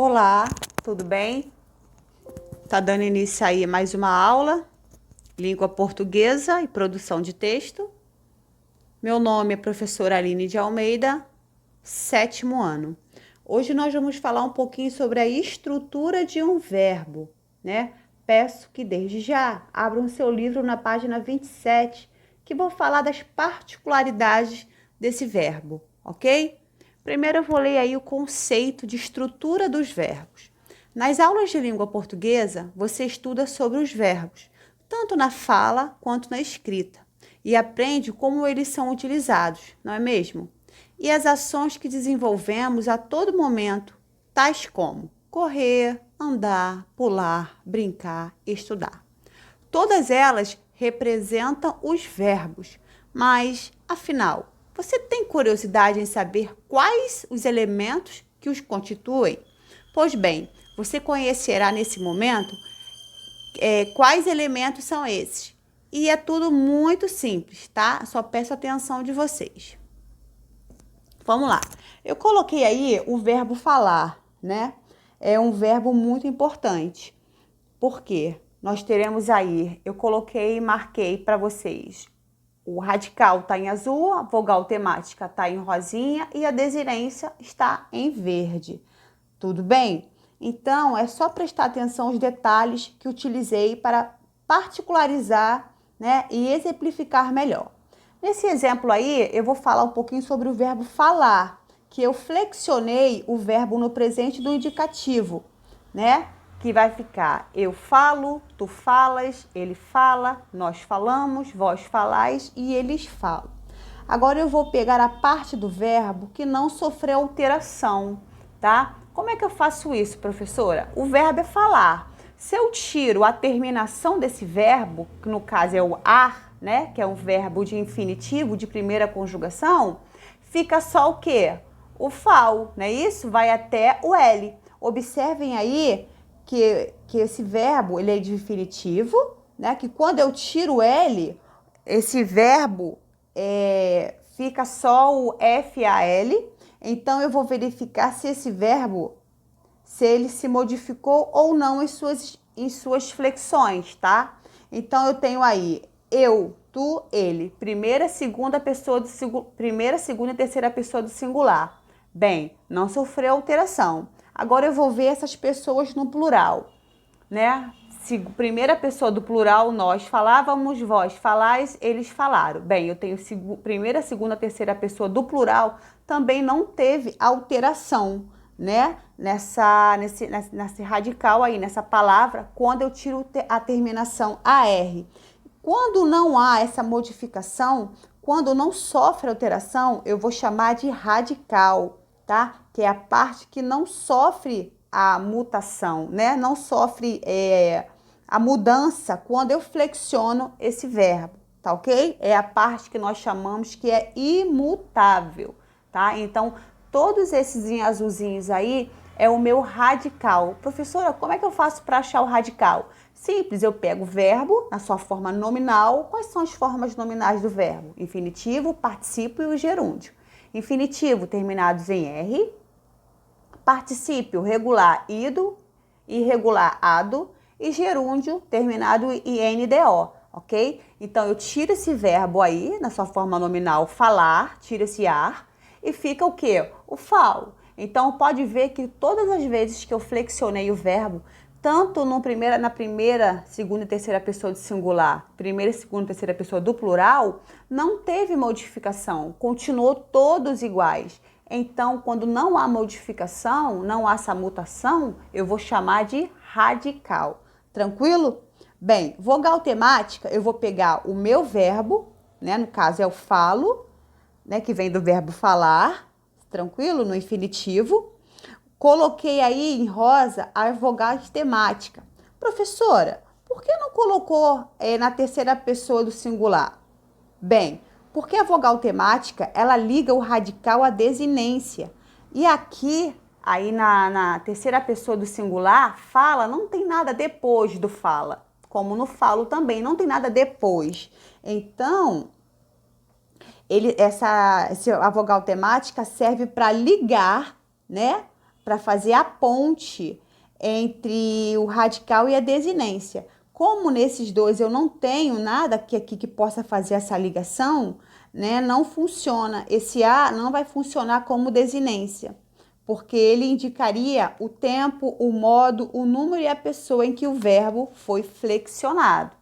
Olá, tudo bem? Tá dando início aí a mais uma aula, língua portuguesa e produção de texto. Meu nome é professora Aline de Almeida, sétimo ano. Hoje nós vamos falar um pouquinho sobre a estrutura de um verbo, né? Peço que desde já abram seu livro na página 27, que vou falar das particularidades desse verbo, ok? Primeiro eu vou ler aí o conceito de estrutura dos verbos. Nas aulas de língua portuguesa, você estuda sobre os verbos, tanto na fala quanto na escrita, e aprende como eles são utilizados, não é mesmo? E as ações que desenvolvemos a todo momento, tais como correr, andar, pular, brincar, estudar. Todas elas representam os verbos, mas, afinal, você tem curiosidade em saber quais os elementos que os constituem? Pois bem, você conhecerá nesse momento quais elementos são esses. E é tudo muito simples, tá? Só peço atenção de vocês. Vamos lá. Eu coloquei aí o verbo falar, né? É um verbo muito importante. Por quê? Nós teremos aí, eu coloquei e marquei para vocês. O radical está em azul, a vogal temática está em rosinha e a desinência está em verde. Tudo bem? Então, é só prestar atenção aos detalhes que utilizei para particularizar, né, e exemplificar melhor. Nesse exemplo aí, eu vou falar um pouquinho sobre o verbo falar, que eu flexionei o verbo no presente do indicativo, né? Que vai ficar eu falo, tu falas, ele fala, nós falamos, vós falais e eles falam. Agora eu vou pegar a parte do verbo que não sofreu alteração, tá? Como é que eu faço isso, professora? O verbo é falar. Se eu tiro a terminação desse verbo, que no caso é o ar, né? Que é um verbo de infinitivo, de primeira conjugação, fica só o quê? O fal, não é isso? Vai até o L. Observem aí que esse verbo, ele é de infinitivo, né? Que quando eu tiro o L, esse verbo fica só o FAL. Então, eu vou verificar se esse verbo, se ele se modificou ou não em suas flexões, tá? Então, eu tenho aí eu, tu, ele. Primeira, segunda e terceira pessoa do singular. Bem, não sofreu alteração. Agora, eu vou ver essas pessoas no plural, né? Primeira pessoa do plural, nós falávamos, vós falais, eles falaram. Bem, eu tenho primeira, segunda, terceira pessoa do plural, também não teve alteração, né? Nesse radical aí, nessa palavra, quando eu tiro a terminação AR. Quando não há essa modificação, quando não sofre alteração, eu vou chamar de radical, tá? Que é a parte que não sofre a mutação, né? Não sofre a mudança quando eu flexiono esse verbo, tá ok? É a parte que nós chamamos que é imutável, tá? Então, todos esses em azulzinhos aí é o meu radical. Professora, como é que eu faço para achar o radical? Simples, eu pego o verbo na sua forma nominal. Quais são as formas nominais do verbo? Infinitivo, particípio e o gerúndio. Infinitivo terminados em R, particípio regular ido, irregular ado e gerúndio terminado em NDO, ok? Então, eu tiro esse verbo aí, na sua forma nominal, falar, tiro esse ar e fica o quê? O falo. Então, pode ver que todas as vezes que eu flexionei o verbo, tanto na primeira, segunda e terceira pessoa do singular, primeira, segunda e terceira pessoa do plural, não teve modificação, continuou todos iguais. Então, quando não há modificação, não há essa mutação, eu vou chamar de radical. Tranquilo? Bem, vogal temática, eu vou pegar o meu verbo, né? No caso é o falo, né? Que vem do verbo falar, tranquilo? No infinitivo. Coloquei aí em rosa a vogal temática. Professora, por que não colocou na terceira pessoa do singular? Bem, porque a vogal temática, ela liga o radical à desinência. E aqui, aí na terceira pessoa do singular, fala, não tem nada depois do fala. Como no falo também, não tem nada depois. Então, a vogal temática serve para ligar, né, para fazer a ponte entre o radical e a desinência. Como nesses dois eu não tenho nada aqui que possa fazer essa ligação, né? Não funciona. Esse A não vai funcionar como desinência, porque ele indicaria o tempo, o modo, o número e a pessoa em que o verbo foi flexionado.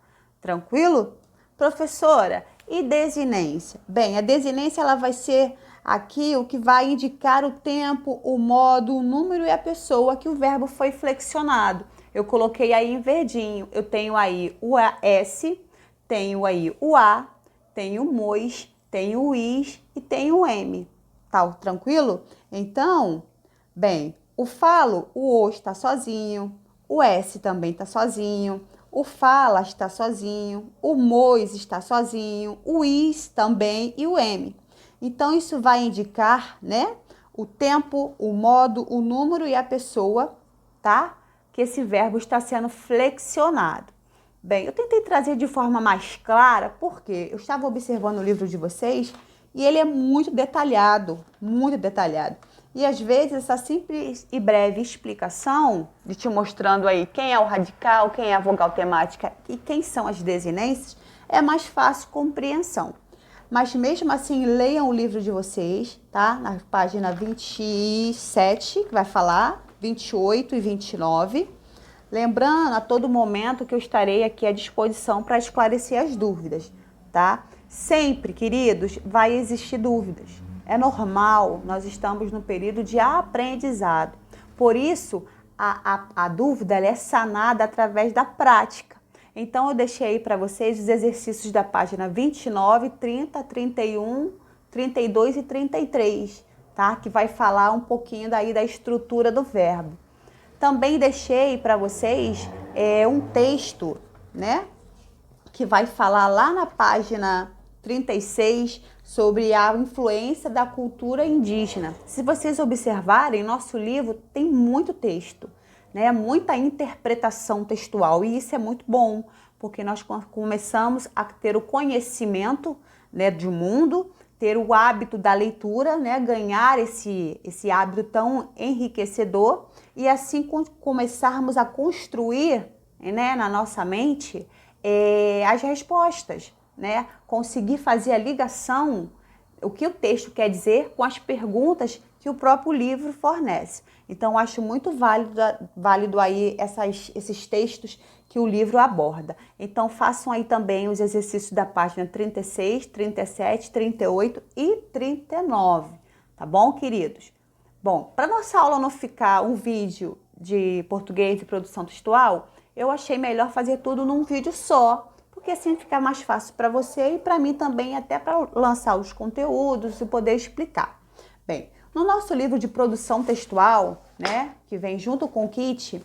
Tranquilo? Professora, e desinência? Bem, a desinência ela vai ser aqui o que vai indicar o tempo, o modo, o número e a pessoa que o verbo foi flexionado. Eu coloquei aí em verdinho. Eu tenho aí o S, tenho aí o A, tenho o MOS, tenho o IS e tenho o M. Tá tranquilo? Então, bem, o falo, o O está sozinho, o S também está sozinho, o fala está sozinho, o MOS está sozinho, o IS também e o M. Então, isso vai indicar, né, o tempo, o modo, o número e a pessoa, tá? Que esse verbo está sendo flexionado. Bem, eu tentei trazer de forma mais clara, porque eu estava observando o livro de vocês e ele é muito detalhado, muito detalhado. E às vezes essa simples e breve explicação, de te mostrando aí quem é o radical, quem é a vogal temática e quem são as desinências, é mais fácil compreensão. Mas mesmo assim, leiam o livro de vocês, tá? Na página 27, que vai falar, 28 e 29. Lembrando a todo momento que eu estarei aqui à disposição para esclarecer as dúvidas, tá? Sempre, queridos, vai existir dúvidas. É normal, nós estamos no período de aprendizado. Por isso, a dúvida ela é sanada através da prática. Então, eu deixei aí para vocês os exercícios da página 29, 30, 31, 32 e 33, tá? Que vai falar um pouquinho daí da estrutura do verbo. Também deixei para vocês um texto, né? Que vai falar lá na página 36 sobre a influência da cultura indígena. Se vocês observarem, nosso livro tem muito texto, né? Muita interpretação textual e isso é muito bom, porque nós começamos a ter o conhecimento, né, do mundo, ter o hábito da leitura, né, ganhar esse hábito tão enriquecedor e assim começarmos a construir, né, na nossa mente as respostas, né, conseguir fazer a ligação, o que o texto quer dizer com as perguntas que o próprio livro fornece. Então, acho muito válido aí esses textos que o livro aborda. Então, façam aí também os exercícios da página 36, 37, 38 e 39, tá bom, queridos? Bom, para nossa aula não ficar um vídeo de português e produção textual, eu achei melhor fazer tudo num vídeo só, porque assim fica mais fácil para você e para mim também, até para lançar os conteúdos e poder explicar. Bem, no nosso livro de produção textual, né, que vem junto com o kit,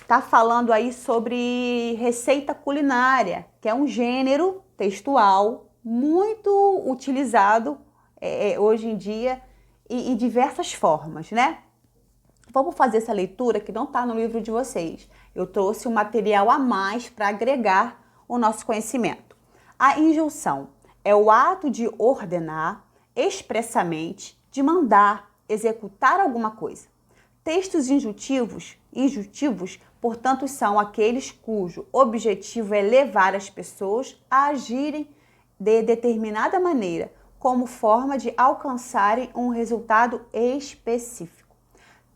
tá falando aí sobre receita culinária, que é um gênero textual muito utilizado hoje em dia e em diversas formas, né? Vamos fazer essa leitura que não está no livro de vocês. Eu trouxe um material a mais para agregar o nosso conhecimento. A injunção é o ato de ordenar expressamente, de mandar, executar alguma coisa. Textos injuntivos, portanto, são aqueles cujo objetivo é levar as pessoas a agirem de determinada maneira, como forma de alcançarem um resultado específico.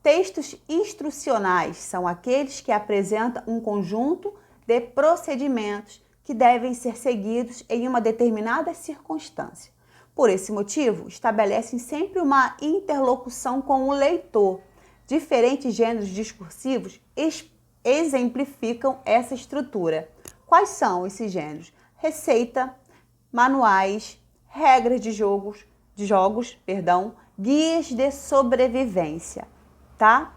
Textos instrucionais são aqueles que apresentam um conjunto de procedimentos que devem ser seguidos em uma determinada circunstância. Por esse motivo, estabelecem sempre uma interlocução com o leitor. Diferentes gêneros discursivos exemplificam essa estrutura. Quais são esses gêneros? Receita, manuais, regras de jogos, guias de sobrevivência, tá?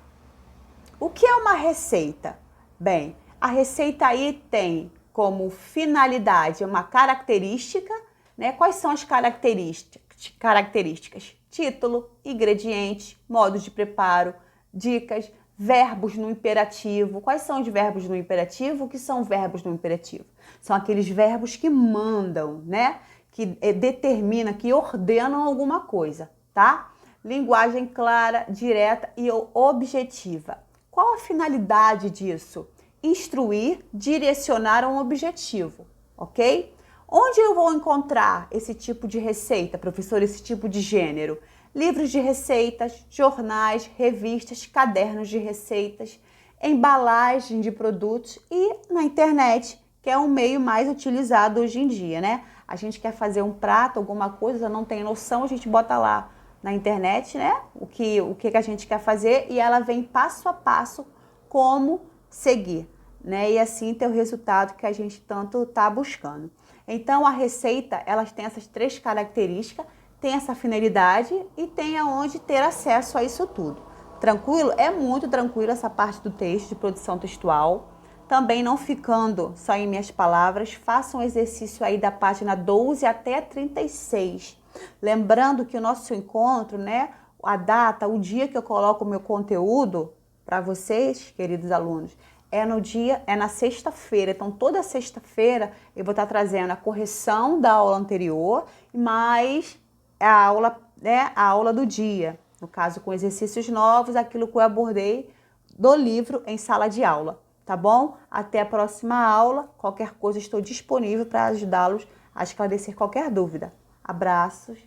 O que é uma receita? Bem, a receita aí tem como finalidade uma característica, né? Quais são as características? Título, ingrediente, modo de preparo, dicas, verbos no imperativo. Quais são os verbos no imperativo? O que são verbos no imperativo? São aqueles verbos que mandam, né? Que determinam, que ordenam alguma coisa, tá? linguagem clara, direta e objetiva. Qual a finalidade disso? Instruir, direcionar a um objetivo, ok? Onde eu vou encontrar esse tipo de receita, professor, esse tipo de gênero? Livros de receitas, jornais, revistas, cadernos de receitas, embalagem de produtos e na internet, que é um meio mais utilizado hoje em dia, né? A gente quer fazer um prato, alguma coisa, não tem noção, a gente bota lá na internet, né? O que a gente quer fazer e ela vem passo a passo como seguir, né? E assim ter o resultado que a gente tanto está buscando. Então, a receita, elas têm essas 3 características, tem essa finalidade e tem aonde ter acesso a isso tudo. Tranquilo? É muito tranquilo essa parte do texto, de produção textual. Também não ficando só em minhas palavras, faça um exercício aí da página 12 até 36. Lembrando que o nosso encontro, né, a data, o dia que eu coloco o meu conteúdo para vocês, queridos alunos, é na sexta-feira. Então, toda sexta-feira eu vou estar trazendo a correção da aula anterior, mais a aula, né, a aula do dia. No caso, com exercícios novos, aquilo que eu abordei do livro em sala de aula. Tá bom? Até a próxima aula. Qualquer coisa, estou disponível para ajudá-los a esclarecer qualquer dúvida. Abraços.